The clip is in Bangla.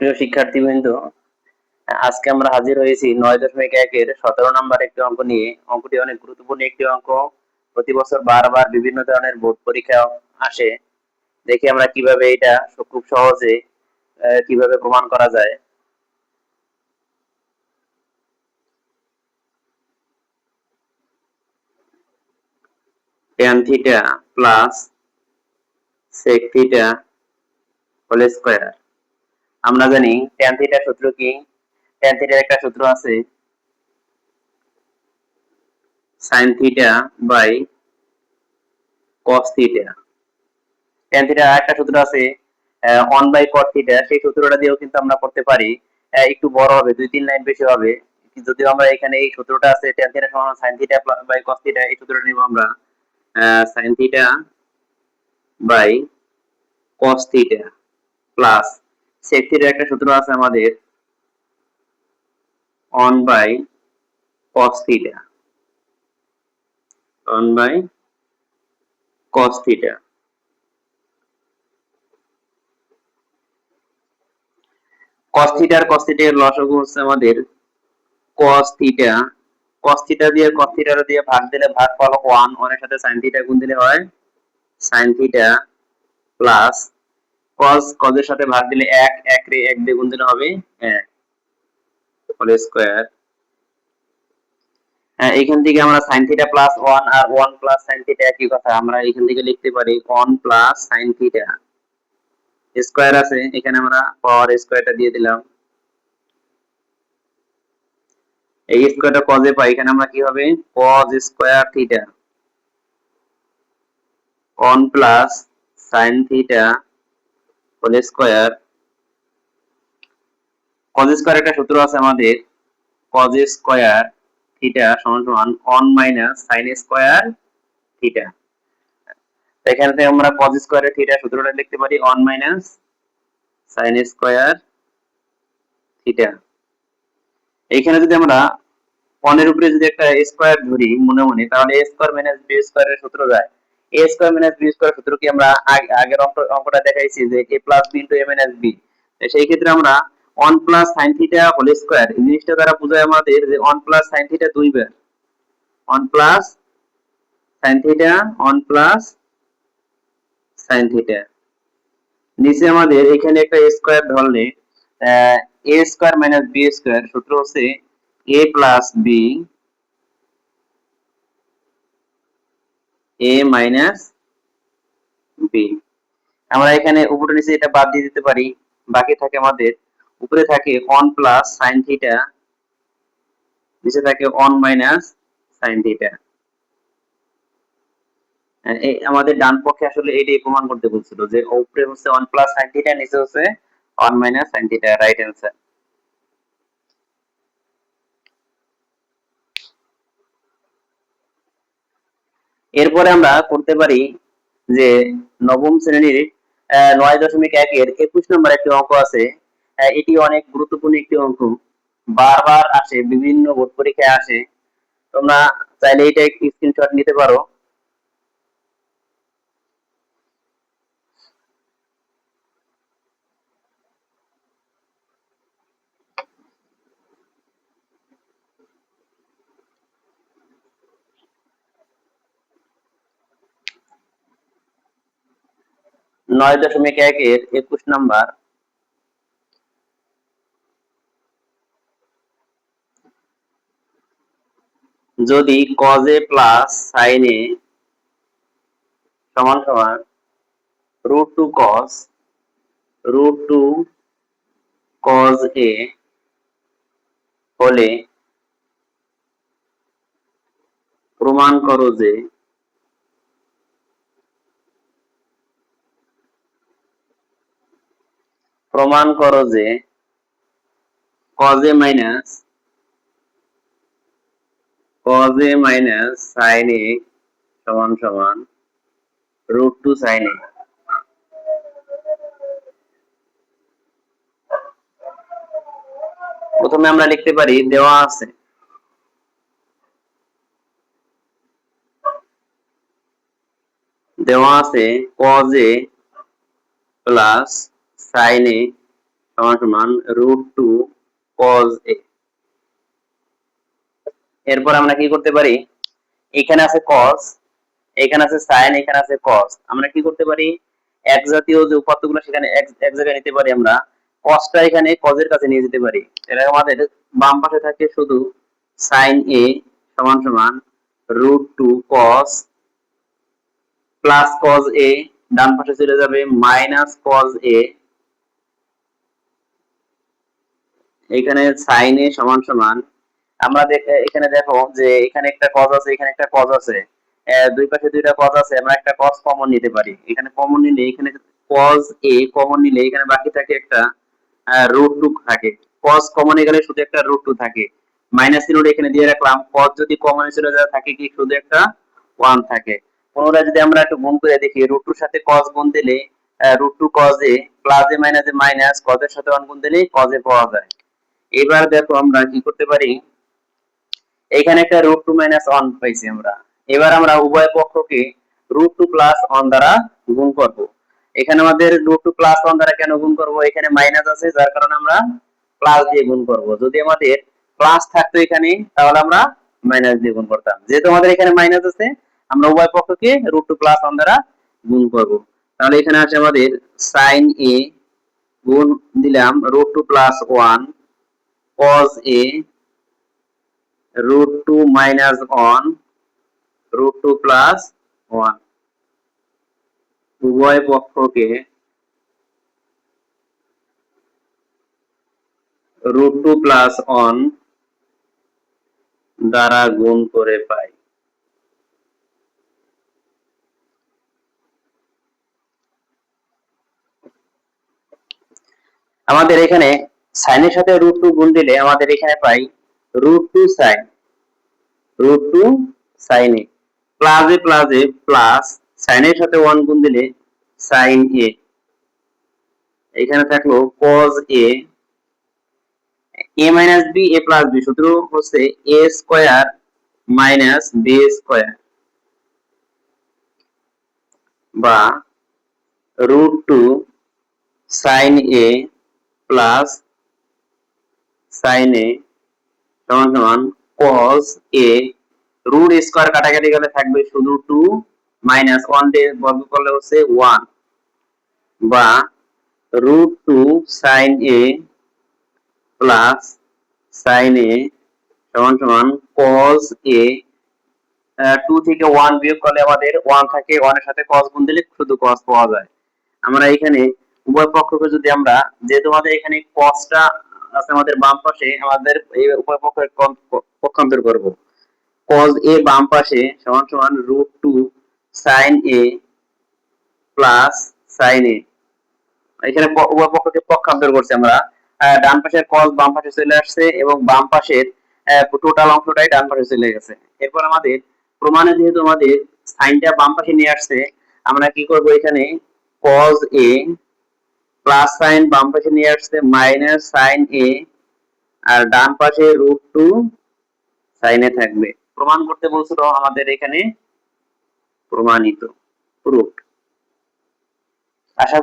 প্রিয় শিক্ষার্থীবৃন্দ, আজকে আমরা হাজির হয়েছি 9.1 এর 17 নম্বর একটি অঙ্ক নিয়ে। অঙ্কটি অনেক গুরুত্বপূর্ণ একটি অঙ্ক। প্রতি বছর বারবার বিভিন্ন ধরনের বোর্ড পরীক্ষা আসে। দেখি আমরা কিভাবে এটা খুব সহজে কিভাবে প্রমাণ করা যায়। tan theta plus sec theta whole square. আমরা জানি tan থিটার সূত্র কি? tan থিটার একটা সূত্র আছে sin theta by cos theta. tan থিটার আরেকটা সূত্র আছে 1 বাই cos থিটা। সেই সূত্রটা দিয়েও কিন্তু আমরা করতে পারি। একটু বড় হবে, 2-3 লাইন বেশি হবে। যদিও আমরা এখানে এই সূত্রটা আছে tan থিটা সমান sin theta by cos theta, এই সূত্রটা নিব আমরা sin theta by cos theta plus sec থিটার একটা সূত্র আছে আমাদের 1 by cos theta, 1 by cos theta. cos theta আর cos থিটা এর লসাগু হচ্ছে আমাদের cos থিটা। cos থিটা দিয়ে cos থিটা দিয়ে ভাগ দিলে ভাগফল 1, 1 এর সাথে sin থিটা গুণ দিলে হয় sin থিটা প্লাস cos এর সাথে ভাগ দিলে 1, 1 রে 1 দিয়ে গুণ দিলে হবে 1 হোল স্কয়ার। এখান থেকে আমরা sin থিটা প্লাস 1 আর 1 প্লাস sin থিটা একই কথা। আমরা এখান থেকে লিখতে পারি 1 প্লাস sin থিটা স্কয়ার আছে, এখানে আমরা পাওয়ার স্কয়ারটা দিয়ে দিলাম। এই স্কয়ারটা cos এ পাই, এখানে আমরা কি হবে cos square theta 1 plus sin theta whole square. cos square একটা সূত্র আছে আমাদের cos স্কয়ার থিটা সমান সমান 1 মাইনাস sin স্কয়ার থিটা। এখানে থেকে আমরা cos স্কয়ারের থিটা সূত্রটা লিখতে পারি 1 মাইনাস sin স্কয়ার থিটা। এইখানে যদি আমরা 1 এর উপরে যদি একটা স্কয়ার ধরি মনে মনে, তাহলে a স্কয়ার মাইনাস b স্কয়ারের সূত্র যায়। a square minus b square সূত্র কি আমরা আগের অঙ্কটা দেখাইছি যে a plus b into a minus b। সেই ক্ষেত্রে আমরা 1 plus sin theta whole square এই জিনিসটা দ্বারা বোঝায় আমাদের যে 1 প্লাস sin থিটা দুইবার, 1 plus sin theta 1 plus sin theta. নিচে আমাদের এখানে একটা স্কয়ার ধরলে a square minus b square সূত্র হচ্ছে a plus b a minus b। আমরা এখানে উপরে নিচে এটা বাদ দিয়ে দিতে পারি, বাকি থাকে আমাদের উপরে থাকে 1 প্লাস sin থিটা, নিচে থাকে 1 মাইনাস sin থিটা। আমাদের ডান পক্ষে আসলে এটাই প্রমাণ করতে বলছিল যে উপরে হচ্ছে 1 প্লাস sin থিটা, নিচে হচ্ছে 1 minus sin theta, right answer. এরপরে আমরা করতে পারি যে নবম শ্রেণীর 9.1 এর 21 নম্বর একটি অঙ্ক আছে। এটি অনেক গুরুত্বপূর্ণ একটি অঙ্ক, বারবার আসে, বিভিন্ন বোর্ড পরীক্ষায় আসে। তোমরা চাইলে এটা একটি স্ক্রিনশট নিতে পারো। নয় দশমিক একের 21 নাম্বার। যদি cos a plus sin a সমান সমান √2 cos a হলে প্রমাণ করো যে cos a minus sin a সমান সমান √2 sin a। প্রথমে আমরা লিখতে পারি দেওয়া আছে cos a plus sin a সমান সমান √2 cos a। এরপর আমরা কি করতে পারি, এখানে আছে cos, এখানে আছে sin, এখানে আছে cos, আমরা কি করতে পারি এক জাতীয় যে উপাত্তগুলো সেখানে এক জায়গায় নিতে পারি, আমরা cosটা এখানে cos এর কাছে নিয়ে যেতে পারি। এটা আমাদের বাম পাশে থাকে শুধু sin a সমান সমান √2 cos প্লাস cos a, ডান পাশে চলে যাবে মাইনাস cos a, এখানে sin a সমান সমান আমরা এখানে দেখো যে এখানে একটা cos আছে, এখানে একটা cos আছে, দুই পাশে দুইটা cos আছে, আমরা একটা cos কমন নিতে পারি। এখানে কমন নিলে এখানে cos a কমন নিলে এখানে বাকি থাকে একটা √2 থাকে, cos কমন গেলে শুধু একটা √2 থাকে, মাইনাস চিহ্নটা এখানে দিয়ে রাখলাম, cos যদি কমন চলে যায় থাকে কি শুধু একটা 1 থাকে। পুনরায় যদি আমরা একটু গুণ করে দেখি, √2 এর সাথে cos গুণ দিলে √2 cos a plus a minus a minus cos এর সাথে 1 গুণ দিলে cos a পাওয়া যায়। এবার দেখো আমরা কি করতে পারি, এখানে একটা √2 মাইনাস 1 পাইছি আমরা, এবার আমরা উভয় পক্ষকে √2 প্লাস 1 দ্বারা গুণ করব। এখানে আমাদের √2 প্লাস 1 দ্বারা কেন গুণ করব, এখানে মাইনাস আছে যার কারণে আমরা প্লাস দিয়ে গুণ করব। যদি আমাদের প্লাস থাকতো এখানে তাহলে আমরা মাইনাস দিয়ে গুণ করতাম, যেহেতু আমাদের এখানে মাইনাস আছে আমরা উভয় পক্ষকে √2 প্লাস 1 দ্বারা গুণ করব। তাহলে এখানে আছে আমাদের sin a গুণ দিলাম √2 plus 1 cos a √2 minus 1 √2 plus 1, উভয় পক্ষকে √2 plus 1 দ্বারা গুণ করে পাই। আমাদের এখানে sin এর সাথে √2 গুণ দিলে আমাদের এখানে পাই √2 sin, √2 sin a plus a plus a plus sin এর সাথে 1 গুণ দিলে sin a, এখানে থাকলো cos a, a minus b a plus b সূত্র হচ্ছে a square minus b square বা √2 sin a plus sin a সমান সমান cos a, রুট স্কয়ার কাটাকাটি গেলে থাকবে শুধু 2 মাইনাস 1 দিয়ে বর্গ করলে হচ্ছে 1 বা √2 sin a plus sin a সমান সমান cos a, 2 থেকে 1 বিয়োগ করলে আমাদের 1 থাকে, 1 এর সাথে cos গুণ দিলে শুধু cos পাওয়া যায়। আমরা এখানে উভয় পক্ষকে যদি আমরা, যেহেতু আমাদের এখানে cosটা আছে আমাদের বাম পাশে, আমাদের এই উভয় পক্ষের পক্ষান্তর করব, cos a বাম পাশে সমান সমান √2 sin a plus sin a, এখানে উভয় পক্ষকে পক্ষান্তর করছি আমরা, ডান পাশের cos বাম পাশে চলে আসছে এবং বাম পাশের টোটাল অংশটাই ডান পাশে চলে গেছে। এরপর আমাদের প্রমাণে যেহেতু আমাদের সাইনটা বাম পাশে নিয়ে আসছে, আমরা কি করব, এখানে cos a প্লাস সাইন বাম পাশে নিয়ে আসছে মাইনাস sin a আর ডান পাশে √2 sin a থাকবে। প্রমাণ করতে বলছিল আমাদের এখানে প্রমাণিত, প্রুফড। আশা